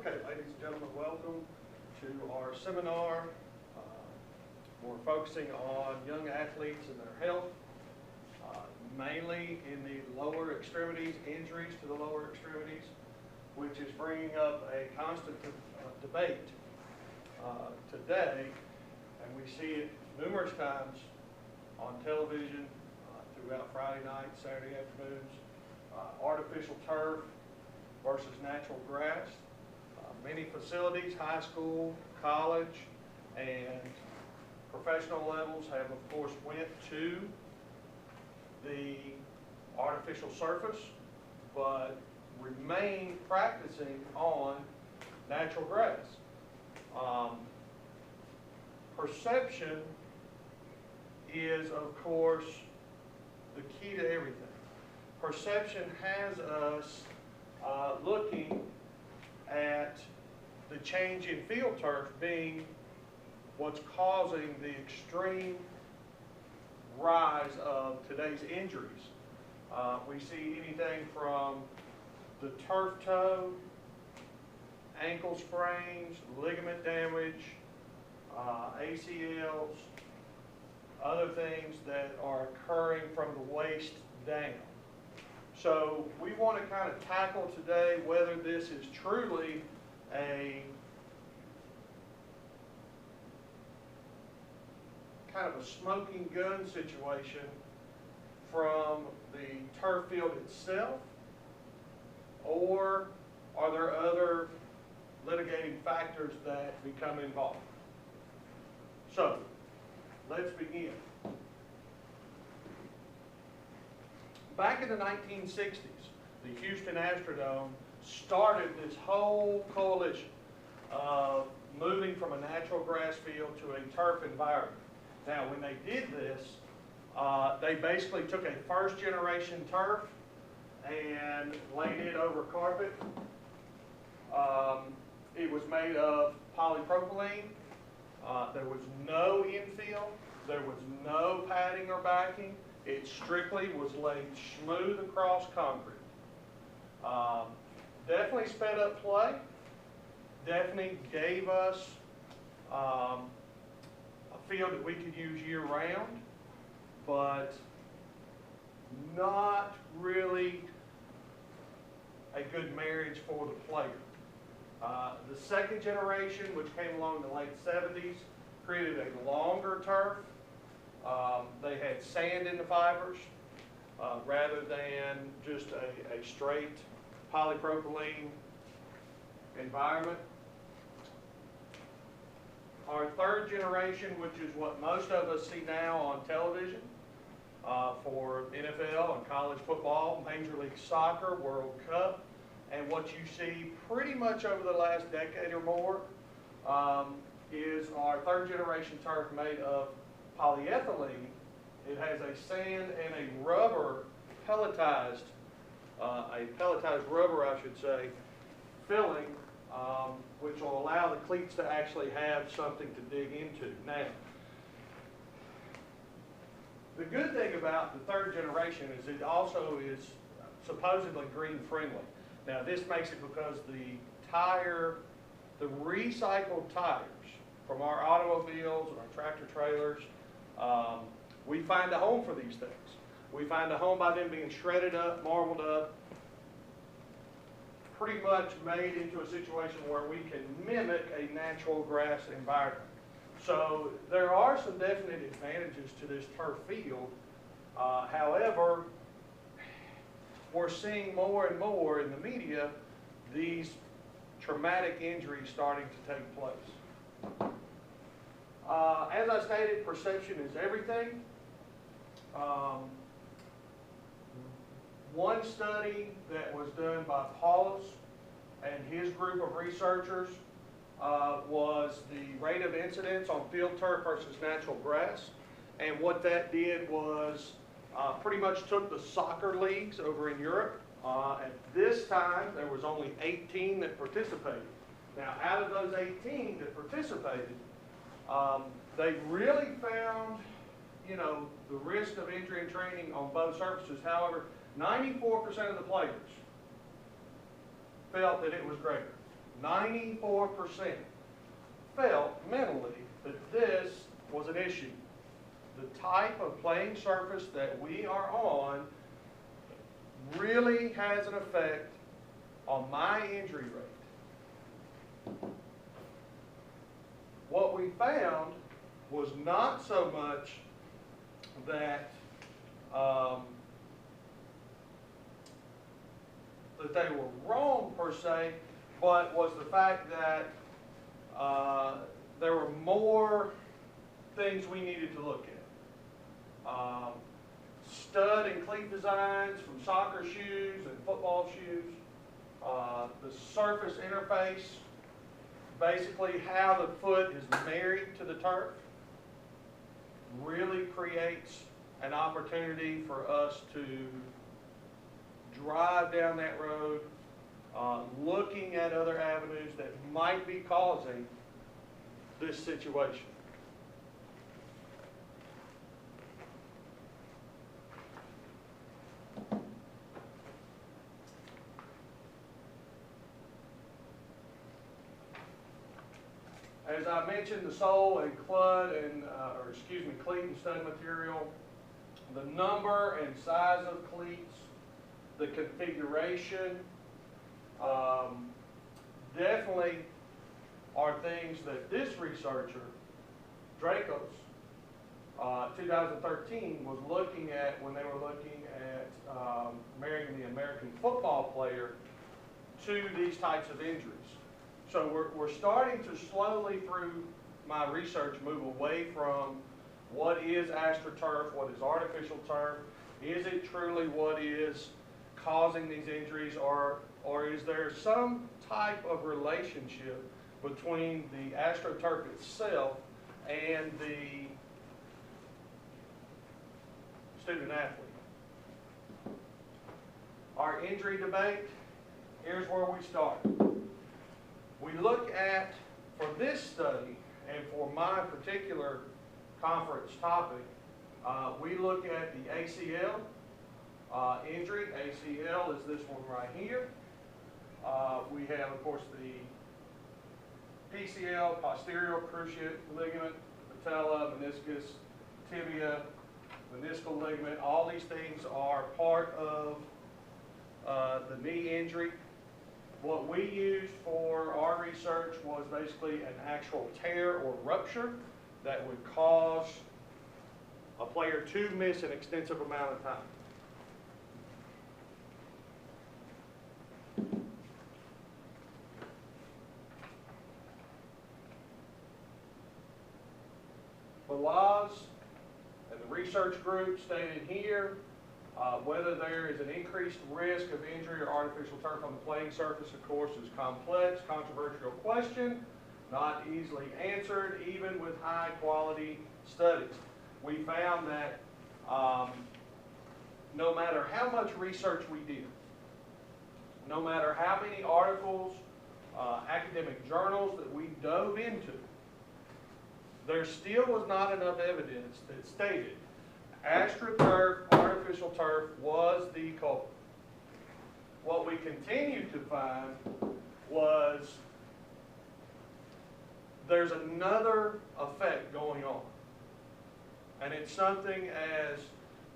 Okay, ladies and gentlemen, welcome to our seminar. We're focusing on young athletes and their health, mainly in the lower extremities, injuries to the lower extremities, which is bringing up a constant debate today, and we see it numerous times on television throughout Friday night, Saturday afternoons. Artificial turf versus natural grass. Many facilities, high school, college, and professional levels have, of course, went to the artificial surface, but remain practicing on natural grass. Perception is, of course, the key to everything. Perception has us looking at the change in field turf being what's causing the extreme rise of today's injuries. We see anything from the turf toe, ankle sprains, ligament damage, ACLs, other things that are occurring from the waist down. So we want to kind of tackle today whether this is truly a kind of a smoking gun situation from the turf field itself, or are there other litigating factors that become involved. So let's begin. Back in the 1960s, the Houston Astrodome started this whole coalition of moving from a natural grass field to a turf environment. Now, when they did this, they basically took a first-generation turf and laid it over carpet. It was made of polypropylene. There was no infill. There was no padding or backing. It strictly was laid smooth across concrete. Definitely sped up play. Definitely gave us a field that we could use year-round, but not really a good marriage for the player. The second generation, which came along in the late 70s, created a longer turf. They had sand in the fibers rather than just a straight polypropylene environment. Our third generation, which is what most of us see now on television for NFL and college football, Major League Soccer, World Cup, and what you see pretty much over the last decade or more is our third generation turf made of polyethylene. It has a sand and a rubber pelletized, rubber, I should say, filling, which will allow the cleats to actually have something to dig into. Now, the good thing about the third generation is it also is supposedly green friendly. Now, this makes it because the recycled tires from our automobiles and our tractor trailers, we find a home for these things. We find a home by them being shredded up, marbled up, pretty much made into a situation where we can mimic a natural grass environment. So there are some definite advantages to this turf field. However, we're seeing more and more in the media these traumatic injuries starting to take place. As I stated, perception is everything. One study that was done by Paulus and his group of researchers was the rate of incidence on field turf versus natural grass. And what that did was pretty much took the soccer leagues over in Europe. At this time, there was only 18 that participated. Now, out of those 18 that participated, they really found, the risk of injury and training on both surfaces. However, 94% of the players felt that it was greater. 94% felt mentally that this was an issue. The type of playing surface that we are on really has an effect on my injury rate. What we found was not so much that that they were wrong per se, but was the fact that there were more things we needed to look at. Stud and cleat designs from soccer shoes and football shoes. The surface interface, basically how the foot is married to the turf, really creates an opportunity for us to drive down that road, looking at other avenues that might be causing this situation. As I mentioned, the sole and cleat and stud material, the number and size of cleats, the configuration, definitely are things that this researcher, Dracos, 2013, was looking at when they were looking at marrying the American football player to these types of injuries. So we're starting to slowly, through my research, move away from what is AstroTurf, what is artificial turf. Is it truly what is causing these injuries, or is there some type of relationship between the AstroTurf itself and the student athlete? Our injury debate, here's where we start. We look at, for this study, and for my particular conference topic, we look at the ACL injury. ACL is this one right here. We have, of course, the PCL, posterior cruciate ligament, patella, meniscus, tibia, meniscal ligament. All these things are part of the knee injury. What we used for our research was basically an actual tear or rupture that would cause a player to miss an extensive amount of time. Balazs and the research group stated here whether there is an increased risk of injury or artificial turf on the playing surface, of course, is complex, controversial question, not easily answered, even with high quality studies. We found that no matter how much research we did, no matter how many articles, academic journals that we dove into, there still was not enough evidence that stated AstroTurf, artificial turf, was the culprit. What we continued to find was there's another effect going on. And it's something as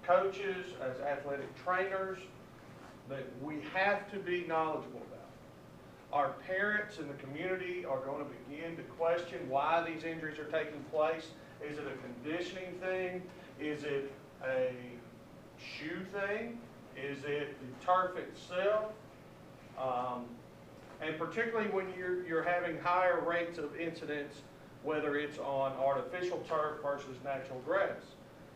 coaches, as athletic trainers, that we have to be knowledgeable about. Our parents in the community are going to begin to question why these injuries are taking place. Is it a conditioning thing? Is it a shoe thing? Is it the turf itself? And particularly when you're having higher rates of incidence, whether it's on artificial turf versus natural grass.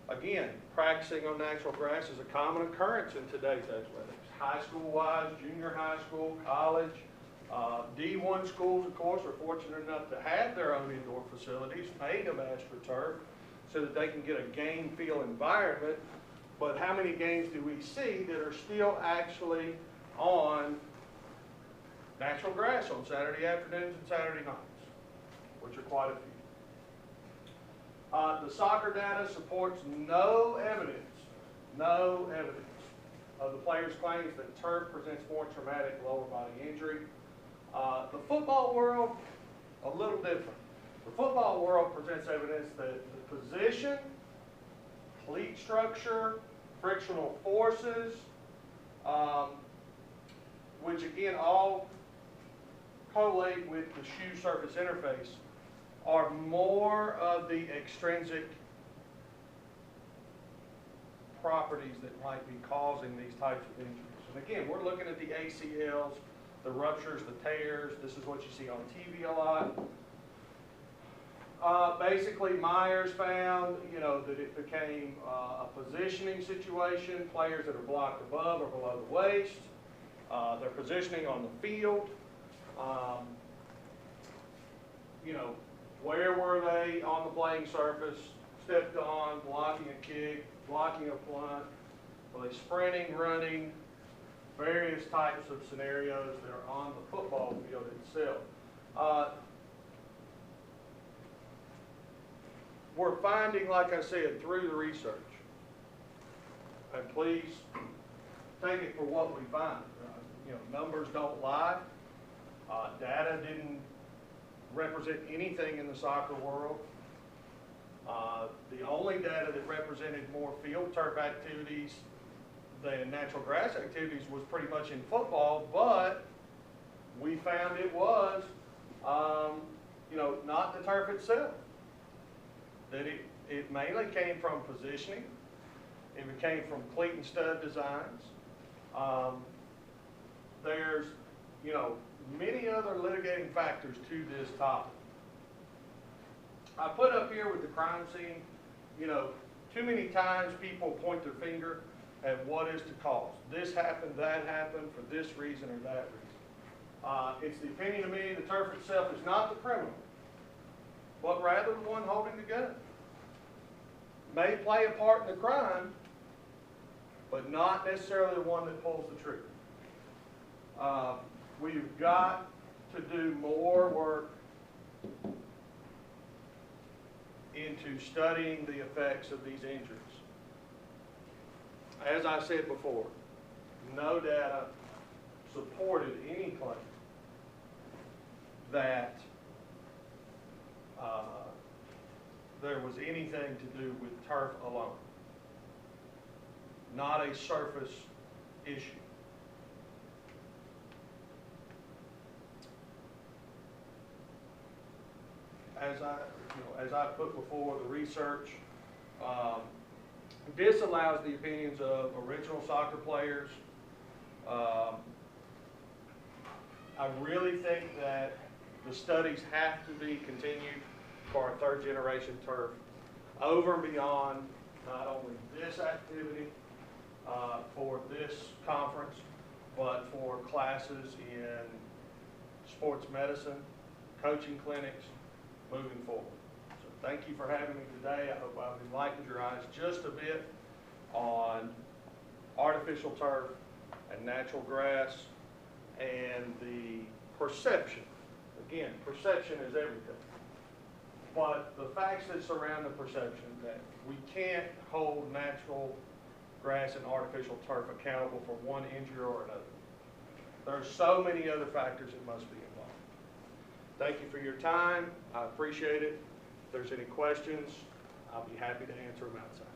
Again, practicing on natural grass is a common occurrence in today's athletics. High school-wise, junior high school, college. D1 schools, of course, are fortunate enough to have their own indoor facilities made of AstroTurf so that they can get a game feel environment. But how many games do we see that are still actually on natural grass on Saturday afternoons and Saturday nights, which are quite a few? The soccer data supports no evidence of the player's claims that turf presents more traumatic lower body injury. The football world, a little different. The football world presents evidence that the position, cleat structure, frictional forces, which again all collate with the shoe surface interface, are more of the extrinsic properties that might be causing these types of injuries. And again, we're looking at the ACLs, the ruptures, the tears. This is what you see on TV a lot. Basically, Myers found, that it became a positioning situation. Players that are blocked above or below the waist, their positioning on the field. Where were they on the playing surface? Stepped on, blocking a kick, blocking a punt. Were they sprinting, running? Various types of scenarios that are on the football field itself. We're finding, like I said, through the research, and please take it for what we find. Numbers don't lie. Data didn't represent anything in the soccer world. The only data that represented more field turf activities than natural grass activities was pretty much in football, but we found it was, not the turf itself. That it mainly came from positioning. It came from cleat and stud designs. There's, many other litigating factors to this topic. I put up here with the crime scene, too many times people point their finger at what is the cause. This happened, that happened, for this reason or that reason. It's the opinion of me, the turf itself is not the criminal, but rather the one holding the gun. May play a part in the crime, but not necessarily the one that pulls the trigger. We've got to do more work into studying the effects of these injuries. As I said before, no data supported any claim that there was anything to do with turf alone. Not a surface issue. As I put before, the research disallows the opinions of original soccer players. I really think that the studies have to be continued for our third generation turf, over and beyond not only this activity for this conference, but for classes in sports medicine, coaching clinics, moving forward. So thank you for having me today. I hope I've enlightened your eyes just a bit on artificial turf and natural grass and the perception. Again, perception is everything. But the facts that surround the perception that we can't hold natural grass and artificial turf accountable for one injury or another. There are so many other factors that must be involved. Thank you for your time. I appreciate it. If there's any questions, I'll be happy to answer them outside.